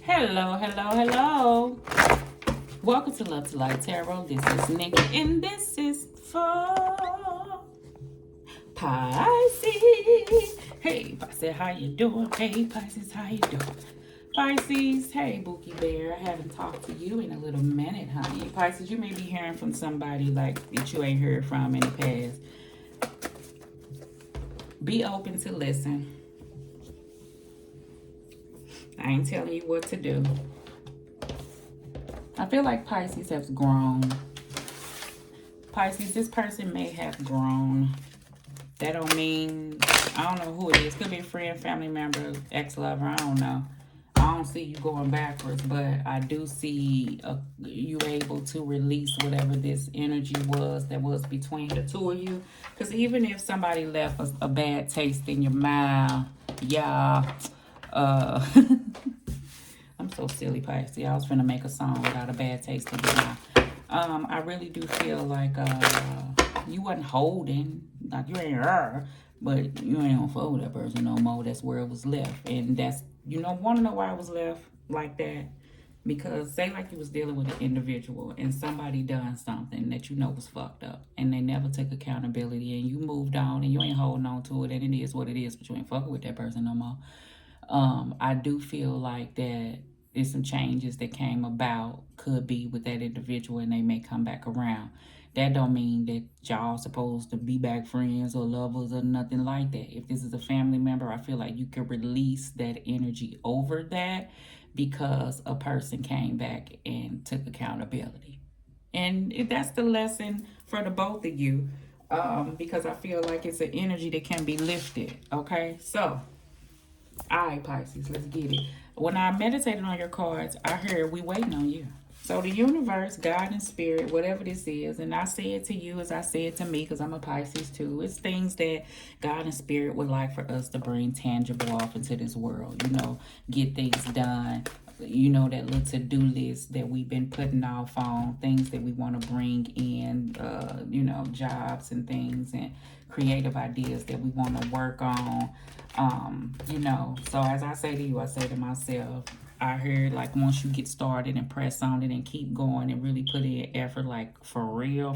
Hello, hello, hello. Welcome to Love to Light Tarot. This is Nikki, and this is for Pisces. Hey, Pisces, how you doing? Hey, Pisces, how you doing? Pisces, hey, Bookie Bear. I haven't talked to you in a little minute, honey. Pisces, you may be hearing from somebody like that you ain't heard from in the past. Be open to listen. I ain't telling you what to do. I feel like Pisces has grown. Pisces, this person may have grown. That don't mean, I don't know who it is. Could be a friend, family member, ex-lover, I don't know. I don't see you going backwards, but I do see you able to release whatever this energy was that was between the two of you. Because even if somebody left a bad taste in your mouth, yeah, I'm so silly, Pisces. I was finna make a song without a bad taste in your mouth. I really do feel like you wasn't holding, like you ain't but you ain't gonna fold that person no more. That's where it was left. And that's, wanna know why it was left like that? Because say like you was dealing with an individual and somebody done something that was fucked up and they never took accountability and you moved on and you ain't holding on to it and it is what it is, but you ain't fucking with that person no more. I do feel like that there's some changes that came about, could be with that individual, and they may come back around. That don't mean that y'all supposed to be back friends or lovers or nothing like that. If this is a family member, I feel like you can release that energy over that because a person came back and took accountability. And that's the lesson for the both of you, because I feel like it's an energy that can be lifted. Okay, so all right, Pisces, let's get it. When I meditated on your cards, I heard we waiting on you. So the universe, God and spirit, whatever this is, and I say it to you as I say it to me because I'm a Pisces too. It's things that God and spirit would like for us to bring tangible off into this world. Get things done. That little to-do list that we've been putting off on, things that we want to bring in, jobs and things and creative ideas that we want to work on. So as I say to you, I say to myself, I heard like once you get started and press on it and keep going and really put in effort, like for real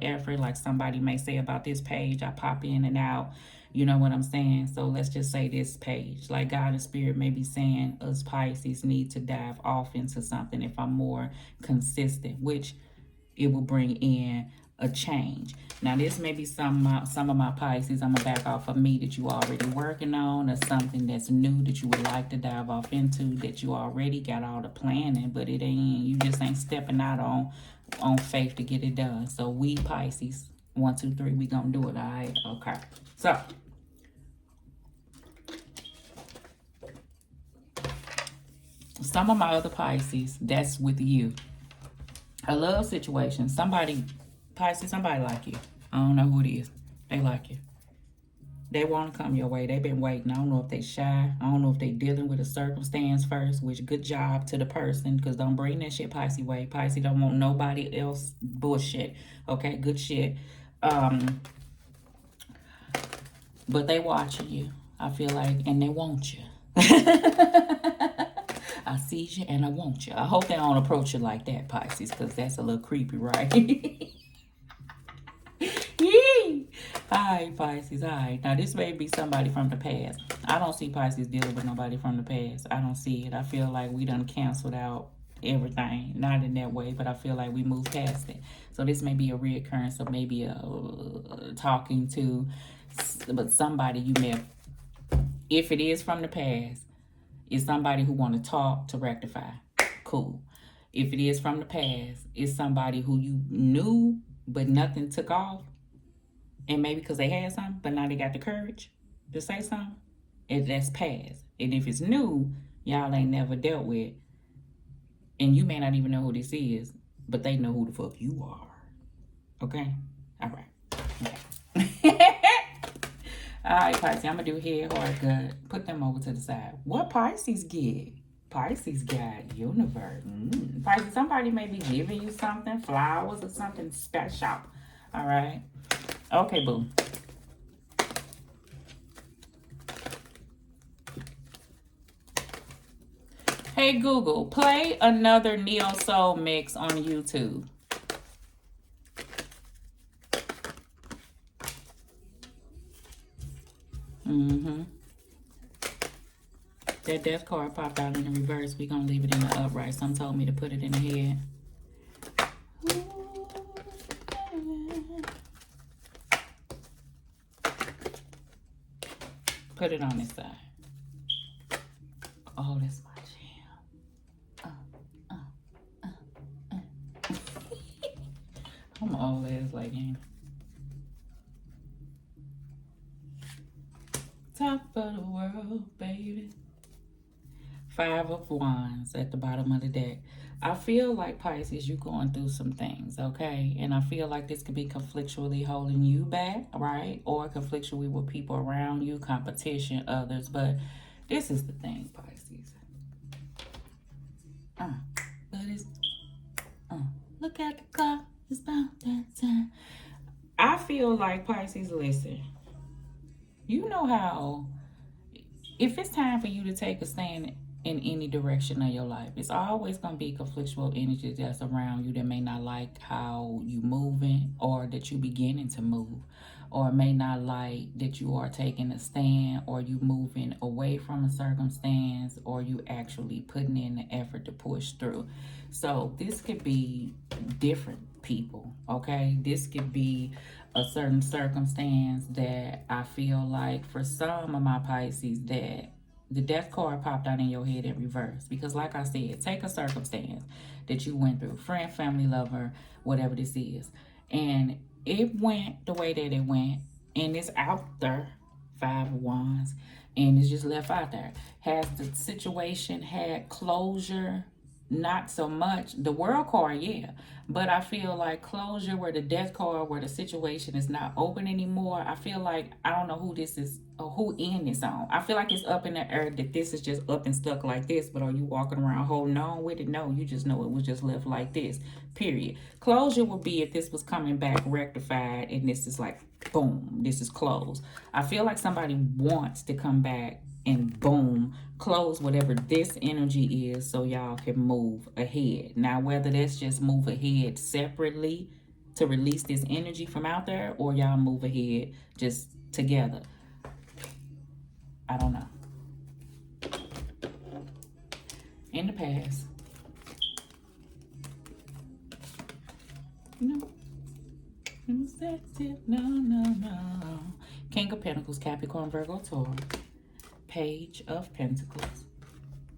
effort, like somebody may say about this page, I pop in and out. You know what I'm saying? So let's just say this page, like God and spirit may be saying us Pisces need to dive off into something if I'm more consistent, which it will bring in a change. Now this may be some of my Pisces, I'm gonna back off of me that you already working on, or something that's new that you would like to dive off into that you already got all the planning, but you just ain't stepping out on faith to get it done. So we Pisces, 1, 2, 3, we gonna do it. All right, okay. So some of my other Pisces, that's with you. A love situation. Pisces, somebody like you. I don't know who it is. They like you. They want to come your way. They've been waiting. I don't know if they shy. I don't know if they dealing with a circumstance first, which good job to the person, because don't bring that shit Pisces way. Pisces don't want nobody else bullshit. Okay, good shit. But they watching you. I feel like, and they want you. I see you and I want you. I hope they don't approach you like that, Pisces, because that's a little creepy, right? All right, Pisces. All right. Now, this may be somebody from the past. I don't see Pisces dealing with nobody from the past. I don't see it. I feel like we done canceled out everything. Not in that way, but I feel like we moved past it. So this may be a reoccurrence of maybe talking to, but somebody you met. If it is from the past, it's somebody who want to talk to rectify. Cool. If it is from the past, it's somebody who you knew, but nothing took off. And maybe because they had something, but now they got the courage to say something. And that's past. And if it's new, y'all ain't never dealt with. And you may not even know who this is, but they know who the fuck you are. Okay? All right. Okay. All right, Pisces, I'm going to do head, heart, gut. Put them over to the side. What Pisces get? Pisces got universe. Pisces, somebody may be giving you something, flowers or something special. All right? Okay, boo. Hey Google, play another neo soul mix on YouTube. That death card popped out in the reverse. We gonna leave it in the upright. Some told me to put it in the head. Put it on this side. Oh, that's my jam. I'm old ass like him. Top of the world, baby. 5 of Wands at the bottom of the deck. I feel like, Pisces, you're going through some things, okay? And I feel like this could be conflictually holding you back, right? Or conflictually with people around you, competition, others. But this is the thing, Pisces. But it's, look at the clock. It's about that time. I feel like, Pisces, listen. You know how, if it's time for you to take a stand in any direction of your life, it's always going to be conflictual energy that's around you that may not like how you moving, or that you beginning to move, or may not like that you are taking a stand, or you moving away from a circumstance, or you actually putting in the effort to push through. So this could be different people, okay? This could be a certain circumstance that I feel like for some of my Pisces that the death card popped out in your head in reverse. Because like I said, take a circumstance that you went through, friend, family, lover, whatever this is, and it went the way that it went, and it's out there, 5 of Wands, and it's just left out there. Has the situation had closure? Not so much. The world card, yeah. But I feel like closure, where the death card, where the situation is not open anymore. I feel like, I don't know who this is or who end is on. I feel like it's up in the air that this is just up and stuck like this. But are you walking around holding on with it? No, you just know it was just left like this. Period. Closure would be if this was coming back rectified and this is like, boom, this is closed. I feel like somebody wants to come back and boom, close whatever this energy is so y'all can move ahead. Now, whether that's just move ahead separately to release this energy from out there, or y'all move ahead just together, I don't know. In the past, no. No. King of Pentacles, Capricorn, Virgo, Taurus. Page of Pentacles,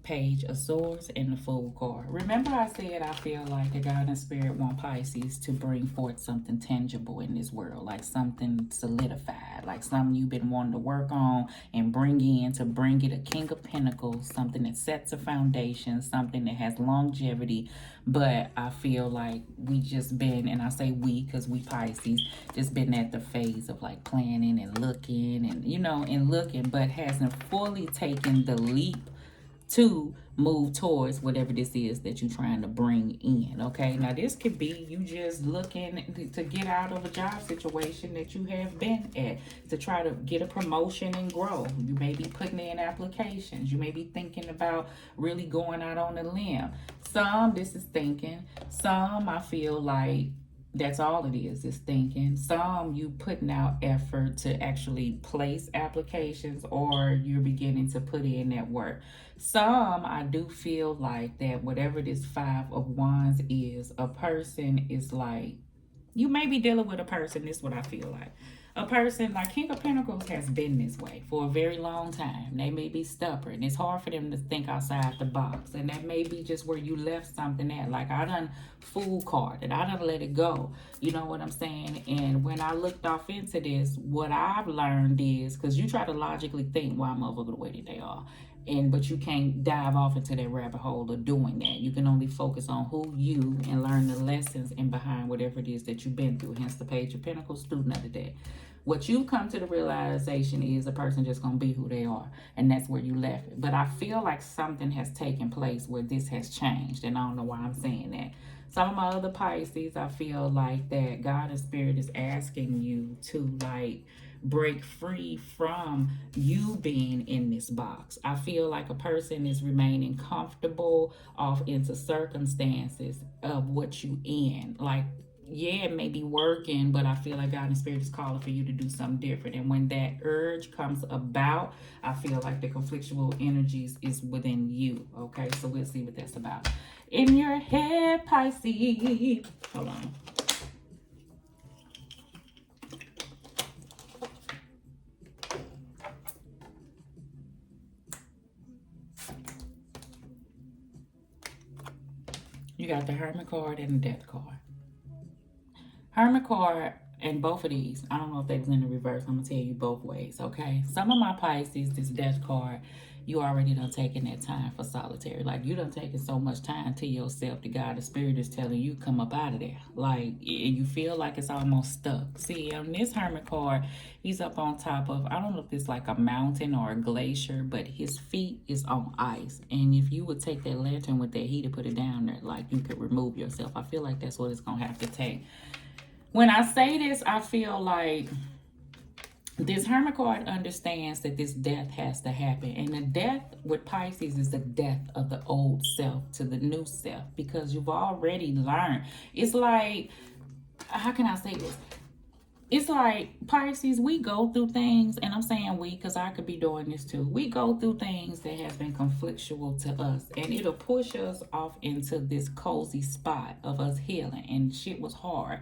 Page of Swords, and the Fool card. Remember I said I feel like the God and Spirit want Pisces to bring forth something tangible in this world, like something solidified, like something you've been wanting to work on and bring in, to bring it a King of Pentacles, something that sets a foundation, something that has longevity. But I feel like we just been, and I say we because we Pisces, just been at the phase of like planning and looking and, you know, and looking, but hasn't fully taken the leap to move towards whatever this is that you're trying to bring in, okay? Now, this could be you just looking to get out of a job situation that you have been at, to try to get a promotion and grow. You may be putting in applications. You may be thinking about really going out on a limb. Some, this is thinking. Some, I feel like that's all it is thinking. Some, you putting out effort to actually place applications, or you're beginning to put in that work. Some, I do feel like that whatever this 5 of Wands is, a person is like, you may be dealing with a person, this is what I feel like. A person like King of Pentacles has been this way for a very long time. They may be stubborn. It's hard for them to think outside the box. And that may be just where you left something at. Like, I done Fool carded. I done let it go. You know what I'm saying? And when I looked off into this, what I've learned is, because you try to logically think why motherfucker the way that they are. But you can't dive off into that rabbit hole of doing that. You can only focus on who you and learn the lessons in behind whatever it is that you've been through. Hence the Page of Pentacles, student of the day. What you come to the realization is a person just going to be who they are. And that's where you left it. But I feel like something has taken place where this has changed. And I don't know why I'm saying that. Some of my other Pisces, I feel like that God and Spirit is asking you to, like, break free from you being in this box. I feel like a person is remaining comfortable off into circumstances of what you in. Like, yeah, it may be working, but I feel like God and Spirit is calling for you to do something different. And when that urge comes about, I feel like the conflictual energies is within you. Okay, so we'll see what that's about. In your head, Pisces. Hold on. You got the Hermit card and the Death card. Hermit card and both of these, I don't know if they was in the reverse. I'm gonna tell you both ways, okay? Some of my Pisces, this Death card, you already done taken that time for solitary. Like, you done taken so much time to yourself. The God, the Spirit is telling you, come up out of there. Like, you feel like it's almost stuck. See, on this Hermit card, he's up on top of, I don't know if it's like a mountain or a glacier, but his feet is on ice. And if you would take that lantern with that heat and put it down there, like, you could remove yourself. I feel like that's what it's gonna have to take. When I say this, I feel like this Hermit card understands that this death has to happen. And the death with Pisces is the death of the old self to the new self, because you've already learned. It's like, how can I say this? It's like, Pisces, we go through things, and I'm saying we because I could be doing this too. We go through things that has been conflictual to us, and it'll push us off into this cozy spot of us healing, and shit was hard.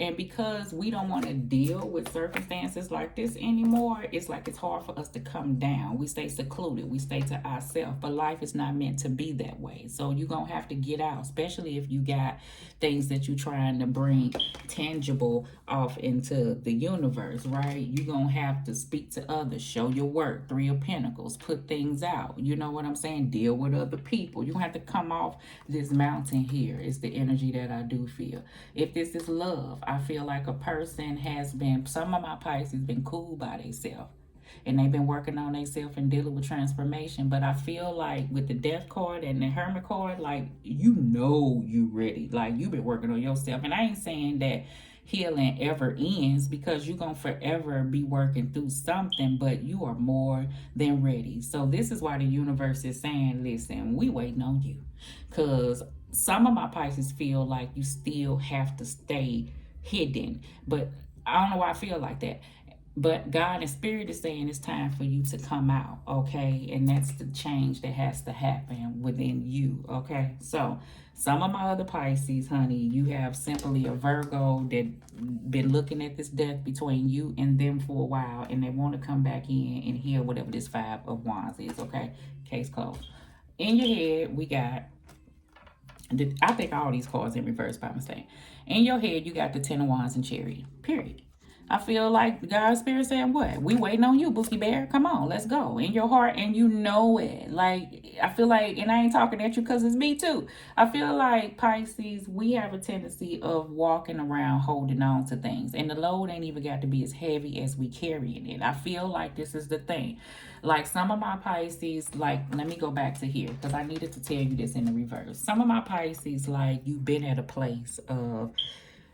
And because we don't want to deal with circumstances like this anymore, it's like it's hard for us to come down. We stay secluded. We stay to ourselves. But life is not meant to be that way. So you're going to have to get out, especially if you got things that you're trying to bring tangible off into the universe, right? You're going to have to speak to others, show your work, Three of Pentacles, put things out. You know what I'm saying? Deal with other people. You're going to have to come off this mountain here. It's the energy that I do feel. If this is love, I feel like a person has been, some of my Pisces been cool by themselves. And they've been working on themselves and dealing with transformation. But I feel like with the Death card and the Hermit card, like, you know you ready. Like, you've been working on yourself. And I ain't saying that healing ever ends, because you're going to forever be working through something, but you are more than ready. So this is why the universe is saying, listen, we waiting on you. Because some of my Pisces feel like you still have to stay hidden. But I don't know why I feel like that. But God and Spirit is saying it's time for you to come out, okay? And that's the change that has to happen within you, okay? So some of my other Pisces, honey, you have simply a Virgo that been looking at this death between you and them for a while, and they want to come back in and heal whatever this Five of Wands is, okay? Case closed. In your head, we got, I think all these cards in reverse by mistake. In your head, you got the Ten of Wands and Chariot, period. I feel like God's Spirit saying, what? We waiting on you, Bookie Bear. Come on, let's go. In your heart, and you know it. Like, I feel like, and I ain't talking at you because it's me too. I feel like, Pisces, we have a tendency of walking around holding on to things. And the load ain't even got to be as heavy as we carrying it. I feel like this is the thing. Like, some of my Pisces, like, let me go back to here because I needed to tell you this in the reverse. Some of my Pisces, like, you've been at a place of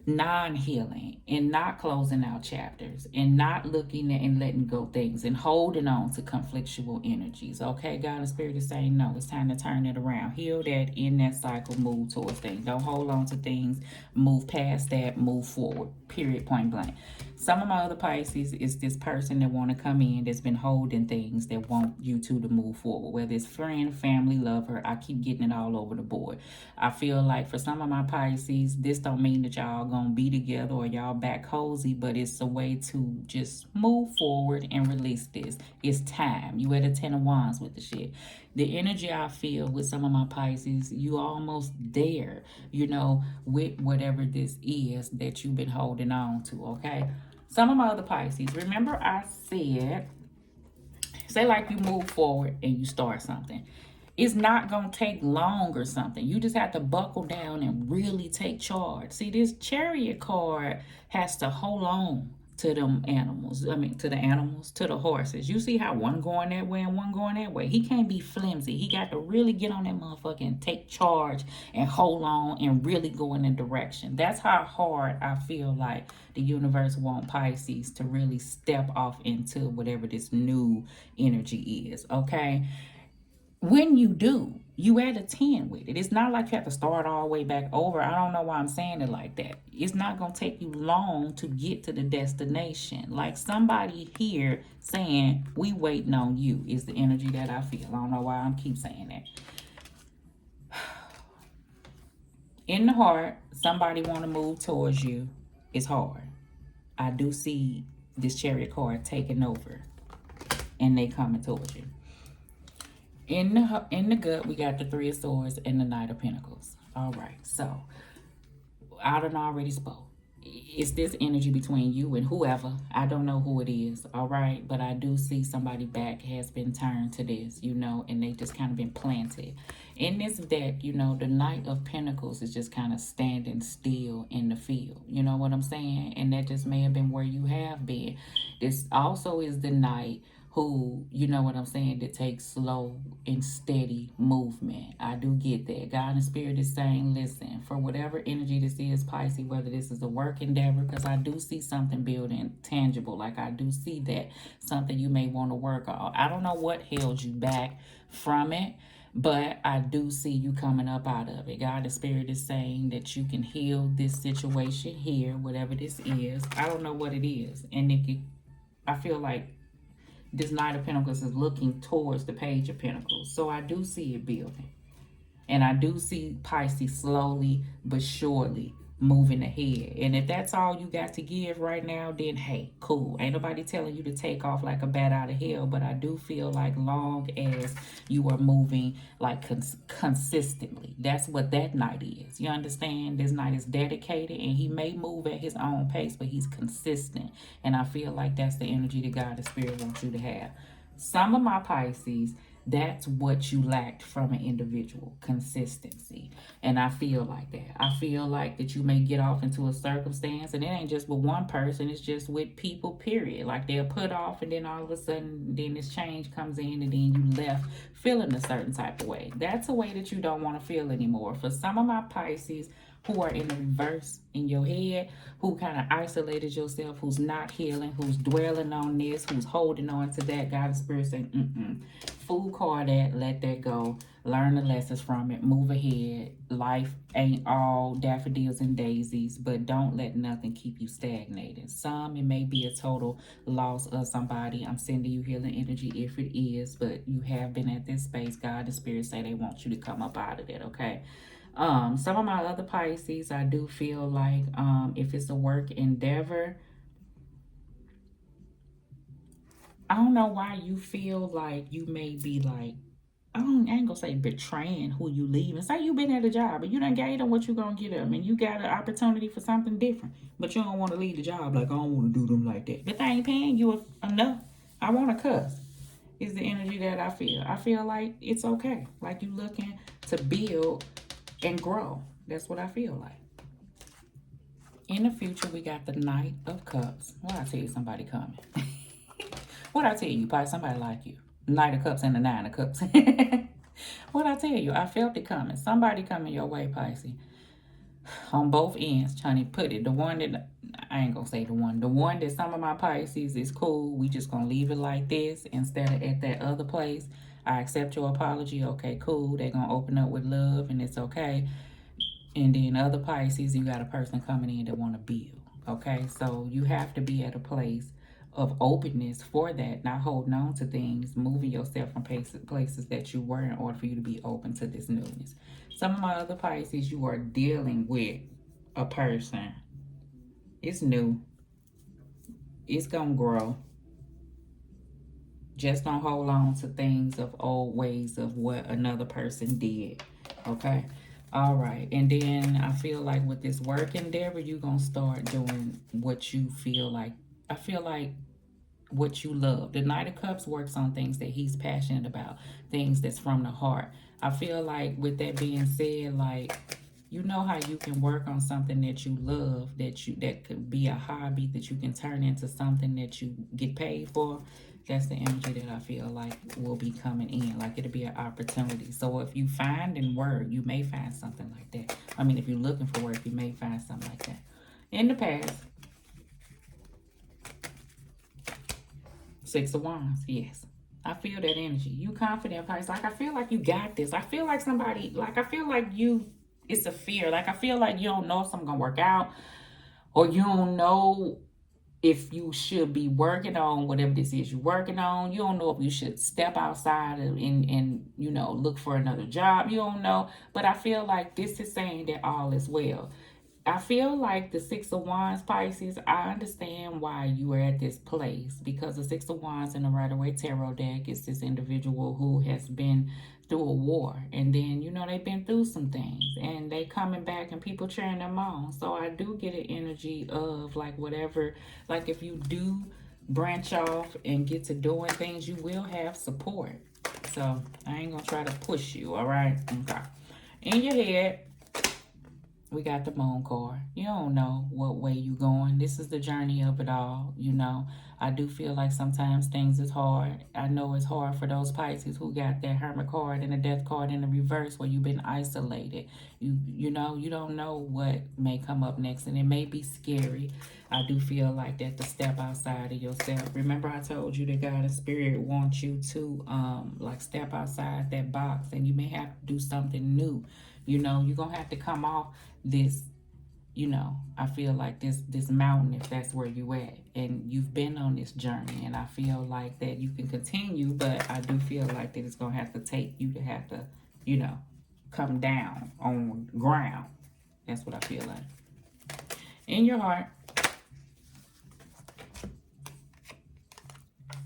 non-healing and not closing out chapters and not looking at and letting go things and holding on to conflictual energies. Okay, God and Spirit is saying, no, it's time to turn it around. Heal that, in that cycle, move towards things. Don't hold on to things. Move past that, move forward. Period, point blank. Some of my other Pisces is this person that want to come in that's been holding things that want you two to move forward, whether it's friend, family, lover. I keep getting it all over the board. I feel like for some of my Pisces, this don't mean that y'all gonna be together or y'all back cozy, but it's a way to just move forward and release this. It's time. You at a Ten of Wands with the shit. The energy I feel with some of my Pisces, you almost there, you know, with whatever this is that you've been holding on to, okay? Some of my other Pisces, remember I said, say like you move forward and you start something. It's not going to take long or something. You just have to buckle down and really take charge. See, this Chariot card has to hold on to them animals. I mean, to the animals, to the horses. You see how one going that way and one going that way. He can't be flimsy. He got to really get on that motherfucker and take charge and hold on and really go in a direction. That's how hard I feel like the universe want Pisces to really step off into whatever this new energy is. Okay, when you do, you add a 10 with it. It's not like you have to start all the way back over. I don't know why I'm saying it like that. It's not going to take you long to get to the destination. Like somebody here saying, we waiting on you is the energy that I feel. I don't know why I'm keep saying that. In the heart, somebody want to move towards you. It's hard. I do see this Chariot card taking over and they coming towards you. In the gut, we got the Three of Swords and the Knight of Pentacles. All right, so I done already spoke. It's this energy between you and whoever. I don't know who it is, all right? But I do see somebody back has been turned to this, you know, and they just kind of been planted. In this deck, you know, the Knight of Pentacles is just kind of standing still in the field. You know what I'm saying? And that just may have been where you have been. This also is the Knight who, you know what I'm saying, that takes slow and steady movement. I do get that. God and Spirit is saying, listen, for whatever energy this is, Pisces, whether this is a work endeavor, because I do see something building tangible. Like I do see that something you may want to work on. I don't know what held you back from it, but I do see you coming up out of it. God and Spirit is saying that you can heal this situation here, whatever this is. I don't know what it is. And I feel like this Knight of Pentacles is looking towards the Page of Pentacles. So I do see it building. And I do see Pisces slowly but surely moving ahead. And if that's all you got to give right now, then hey, cool. Ain't nobody telling you to take off like a bat out of hell. But I do feel like long as you are moving like consistently, that's what that Knight is. You understand? This Knight is dedicated and he may move at his own pace, but he's consistent. And I feel like that's the energy that God and Spirit wants you to have. Some of my Pisces, that's what you lacked from an individual, consistency. And I feel like that. I feel like that you may get off into a circumstance, and it ain't just with one person, it's just with people, period. Like they'll put off, and then all of a sudden, then this change comes in, and then you left feeling a certain type of way. That's a way that you don't want to feel anymore. For some of my Pisces who are in the reverse in your head, who kind of isolated yourself, who's not healing, who's dwelling on this, who's holding on to that, God and Spirit saying, fool card that, let that go, learn the lessons from it, move ahead. Life ain't all daffodils and daisies, but don't let nothing keep you stagnated. Some, it may be a total loss of somebody. I'm sending you healing energy if it is, but you have been at this space. God and Spirit say they want you to come up out of it, okay? Some of my other Pisces, I do feel like if it's a work endeavor, I don't know why you feel like you may be like, I ain't gonna say betraying who you leaving. Say you been at a job and you done gave them what you gonna get them, and you got an opportunity for something different, but you don't want to leave the job. Like, I don't want to do them like that, but they ain't paying you enough. I want to cuss is the energy that I feel. I feel like it's okay. Like you looking to build and grow. That's what I feel like. In the future, we got the Knight of Cups. What I tell you, somebody coming. What I tell you, probably somebody like you. Knight of Cups and the Nine of Cups. What I tell you, I felt it coming. Somebody coming your way, Pisces. On both ends, trying to put it. The one that, I ain't gonna say the one that some of my Pisces is cool. We just gonna leave it like this instead of at that other place. I accept your apology. Okay, cool. They're gonna open up with love and it's okay. And then other Pisces, you got a person coming in that want to build. Okay, so you have to be at a place of openness for that, not holding on to things, moving yourself from places that you were in order for you to be open to this newness. Some of my other Pisces, you are dealing with a person. It's new. It's going to grow. Just don't hold on to things of old ways of what another person did. Okay? All right. And then I feel like with this work endeavor, you're going to start doing what you feel like. I feel like what you love. The Knight of Cups works on things that he's passionate about, things that's from the heart. I feel like with that being said, like you know how you can work on something that you love, that could be a hobby that you can turn into something that you get paid for. That's the energy that I feel like will be coming in. Like it'll be an opportunity. So if you find in work, you may find something like that. I mean, if you're looking for work, you may find something like that. In the past, Six of Wands, yes. I feel that energy. You confident, Pisces. Like I feel like you got this. I feel like somebody, like I feel like you, it's a fear. Like I feel like you don't know if something's gonna work out, or you don't know if you should be working on whatever this is you're working on. You don't know if you should step outside and you know, look for another job. You don't know. But I feel like this is saying that all is well. I feel like the Six of Wands, Pisces, I understand why you are at this place, because the Six of Wands in the Rider-Waite Tarot deck is this individual who has been through a war, and then, you know, they've been through some things, and they coming back and people cheering them on. So I do get an energy of like whatever, like if you do branch off and get to doing things, you will have support. So I ain't gonna try to push you, all right? Okay. In your head, we got the moon card. You don't know what way you going. This is the journey of it all, you know. I do feel like sometimes things is hard. I know it's hard for those Pisces who got that Hermit card and the Death card in the reverse, where you've been isolated. You know, you don't know what may come up next, and it may be scary. I do feel like that, to step outside of yourself. Remember I told you that God and Spirit want you to like step outside that box, and you may have to do something new. You know, you're gonna have to come off this, you know, I feel like this mountain, if that's where you at, and you've been on this journey, and I feel like that you can continue, but I do feel like that it's gonna have to take you to have to, you know, come down on ground. That's what I feel like. In your heart,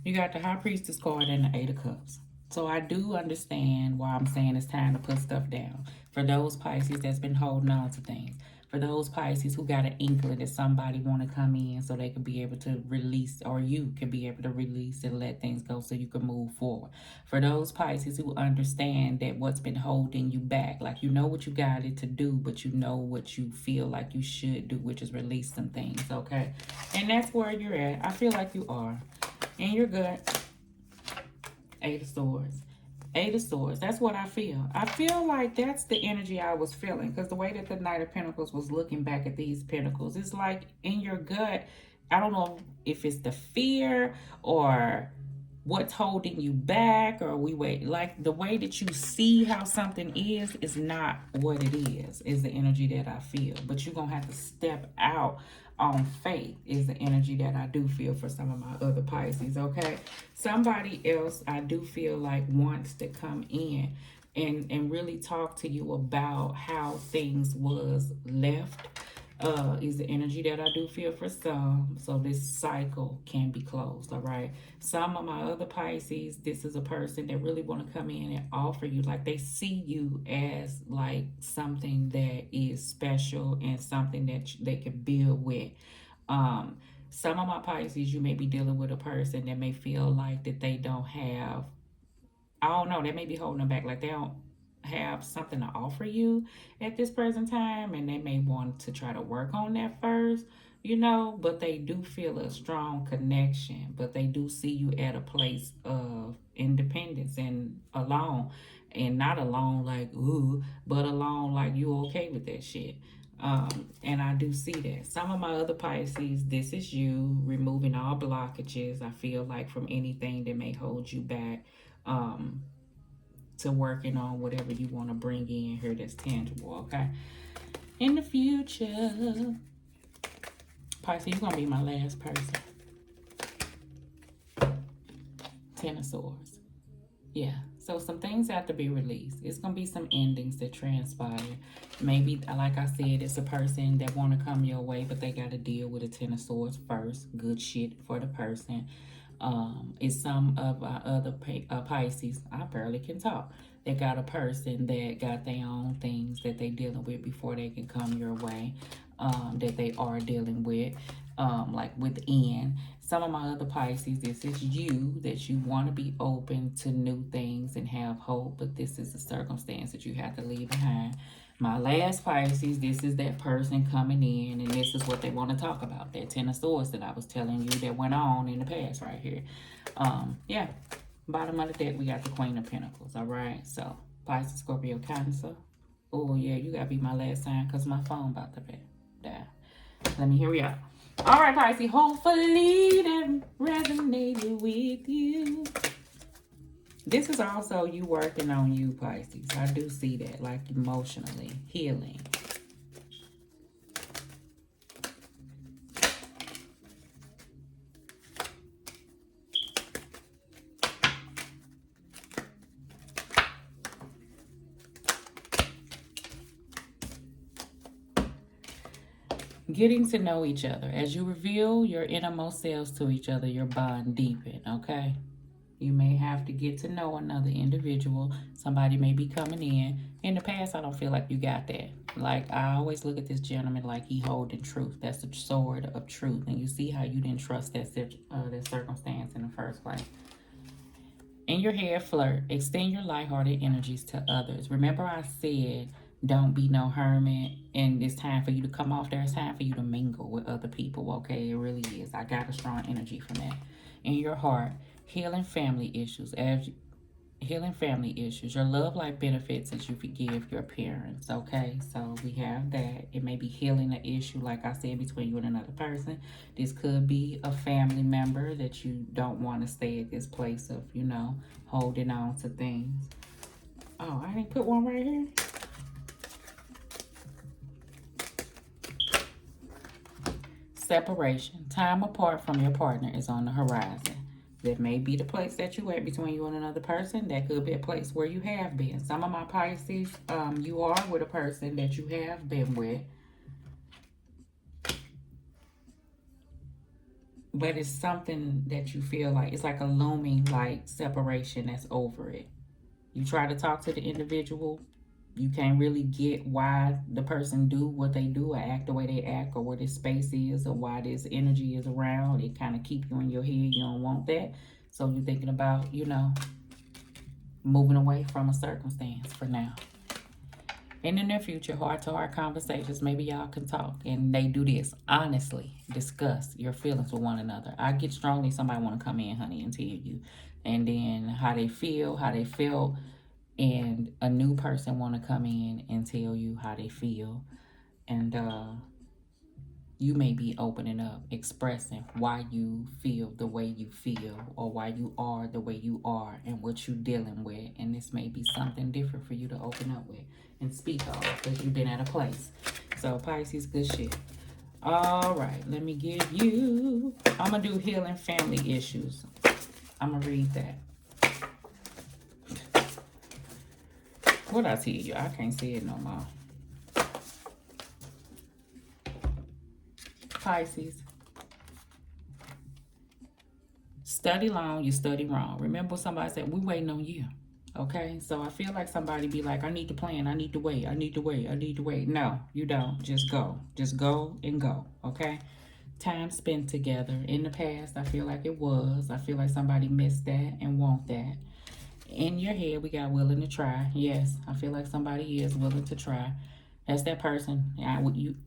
you got the High Priestess card and the Eight of Cups. So I do understand why I'm saying it's time to put stuff down. For those Pisces that's been holding on to things. For those Pisces who got an inkling that somebody want to come in so they could be able to release, or you can be able to release and let things go so you can move forward. For those Pisces who understand that what's been holding you back, like you know what you got it to do, but you know what you feel like you should do, which is release some things, okay? And that's where you're at. I feel like you are. And you're good. Eight of Swords. Eight of Swords. That's what I feel. I feel like that's the energy I was feeling, because the way that the Knight of Pentacles was looking back at these pentacles, it's like in your gut, I don't know if it's the fear or what's holding you back, or we wait, like the way that you see how something is not what it is the energy that I feel. But you're gonna have to step out on faith, is the energy that I do feel for some of my other Pisces, okay? Somebody else I do feel like wants to come in and really talk to you about how things was left, is the energy that I do feel for some. So this cycle can be closed, all right? Some of my other Pisces, this is a person that really want to come in and offer you, like they see you as like something that is special and something that they can build with. Some of my Pisces, you may be dealing with a person that may feel like that they don't have, I don't know, they may be holding them back, like they don't have something to offer you at this present time, and they may want to try to work on that first, you know, but they do feel a strong connection, but they do see you at a place of independence and alone, and not alone like ooh, but alone like you okay with that shit. And I do see that. Some of my other Pisces, this is you removing all blockages, I feel like, from anything that may hold you back, to working on whatever you want to bring in here that's tangible, okay? In the future, Pisces, you're going to be my last person. Ten of Swords. Yeah, so some things have to be released. It's going to be some endings that transpire. Maybe, like I said, it's a person that want to come your way, but they got to deal with a Ten of Swords first. Good shit for the person. It's some of our other Pisces, I barely can talk, they got a person that got their own things that they dealing with before they can come your way, that they are dealing with, like within. Some of my other Pisces, this is you, that you want to be open to new things and have hope, but this is a circumstance that you have to leave behind. My last Pisces, this is that person coming in, and this is what they want to talk about. That Ten of Swords that I was telling you that went on in the past right here. Yeah. Bottom of the deck, we got the Queen of Pentacles, all right? So, Pisces, Scorpio, Cancer. Oh, yeah, you got to be my last sign because my phone about to die. Let me hear you out. All right, Pisces, hopefully that resonated with you. This is also you working on you, Pisces. I do see that, like emotionally, healing. Getting to know each other. As you reveal your innermost selves to each other, your bond deepen, okay? You may have to get to know another individual. Somebody may be coming in. In the past, I don't feel like you got that. Like, I always look at this gentleman like he holding truth. That's the sword of truth. And you see how you didn't trust that circumstance in the first place. In your head, flirt. Extend your lighthearted energies to others. Remember I said, don't be no hermit. And it's time for you to come off there. It's time for you to mingle with other people, okay? It really is. I got a strong energy from that. In your heart, healing family issues. Healing family issues. Your love life benefits as you forgive your parents, okay? So we have that. It may be healing an issue, like I said, between you and another person. This could be a family member that you don't want to stay at this place of, you know, holding on to things. Oh, I didn't put one right here. Separation. Time apart from your partner is on the horizon. That may be the place that you at between you and another person. That could be a place where you have been. Some of my Pisces, you are with a person that you have been with. But it's something that you feel like, it's like a looming like separation that's over it. You try to talk to the individual. You can't really get why the person do what they do or act the way they act or where this space is or why this energy is around. It kind of keep you in your head. You don't want that. So you're thinking about, you know, moving away from a circumstance for now. In the near future, heart-to-heart conversations, maybe y'all can talk. And they do this. Honestly, discuss your feelings with one another. I get strongly somebody want to come in, honey, and tell you. And then how they feel, how they felt. And a new person want to come in and tell you how they feel. And you may be opening up, expressing why you feel the way you feel or why you are the way you are and what you're dealing with. And this may be something different for you to open up with and speak of because you've been at a place. So Pisces, good shit. All right, let me give you, I'm going to do healing family issues. I'm going to read that. What I tell you? I can't see it no more. Pisces. Study long, you study wrong. Remember somebody said, we waiting on you. Okay? So I feel like somebody be like, I need to plan. I need to wait. I need to wait. I need to wait. No, you don't. Just go. Just go and go. Okay? Time spent together. In the past, I feel like it was. I feel like somebody missed that and want that. In your head, we got willing to try. Yes, I feel like somebody is willing to try. That's that person.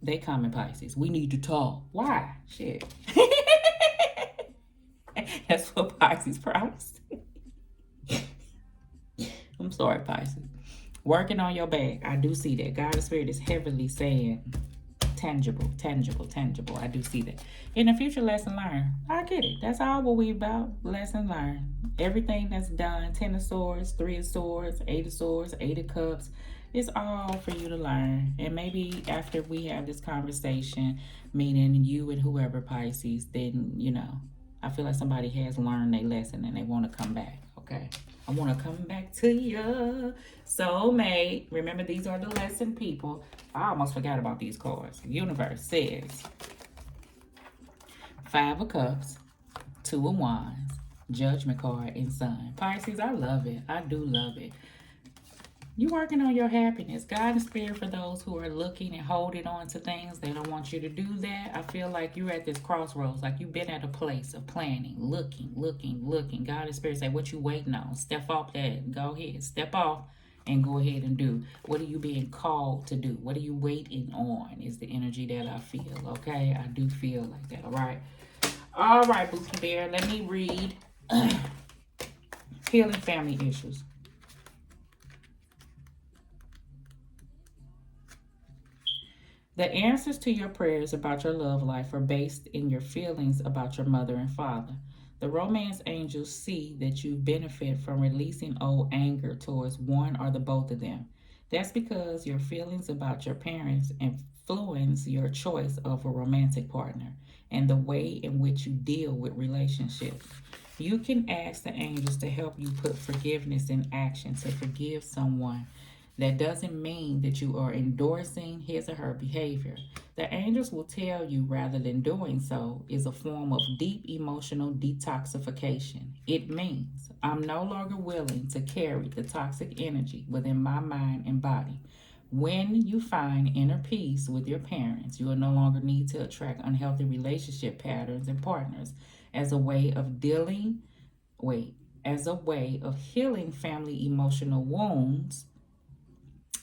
They come in Pisces. We need to talk. Why? Shit. That's what Pisces promised. I'm sorry, Pisces. Working on your back. I do see that. God the Spirit is heavily saying tangible, tangible, tangible. I do see that. In the future, lesson learned. I get it. That's all what we about. Lesson learned. Everything that's done. 10 of Swords, 3 of Swords, 8 of Swords, 8 of Cups. It's all for you to learn. And maybe after we have this conversation, meaning you and whoever Pisces, then, you know, I feel like somebody has learned their lesson and they want to come back. Okay. I want to come back to you. Soulmate. Remember, these are the lesson people. I almost forgot about these cards. Universe says 5 of Cups, 2 of Wands, Judgment card, and Sun. Pisces, I love it. I do love it. You working on your happiness. God and Spirit for those who are looking and holding on to things. They don't want you to do that. I feel like you're at this crossroads. Like you've been at a place of planning, looking. God and Spirit say, what you waiting on? Step off that. Go ahead. Step off and go ahead and do? What are you being called to do? What are you waiting on is the energy that I feel, okay? I do feel like that, all right? All right, Bookie Bear, let me read healing family issues. The answers to your prayers about your love life are based in your feelings about your mother and father. The romance angels see that you benefit from releasing old anger towards one or the both of them. That's because your feelings about your parents influence your choice of a romantic partner and the way in which you deal with relationships. You can ask the angels to help you put forgiveness in action to forgive someone. That doesn't mean that you are endorsing his or her behavior. The angels will tell you rather than doing so is a form of deep emotional detoxification. It means I'm no longer willing to carry the toxic energy within my mind and body. When you find inner peace with your parents, you will no longer need to attract unhealthy relationship patterns and partners as a way of dealing, wait, as a way of healing family emotional wounds.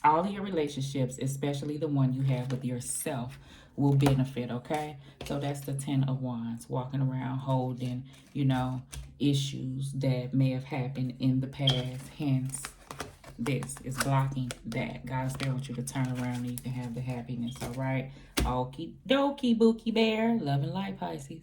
All of your relationships, especially the one you have with yourself, will benefit, okay? So that's the 10 of Wands, walking around holding, issues that may have happened in the past. Hence, this is blocking that. God still wants you to turn around and you can have the happiness, all right? Okie dokie, Bookie Bear. Love and light, Pisces.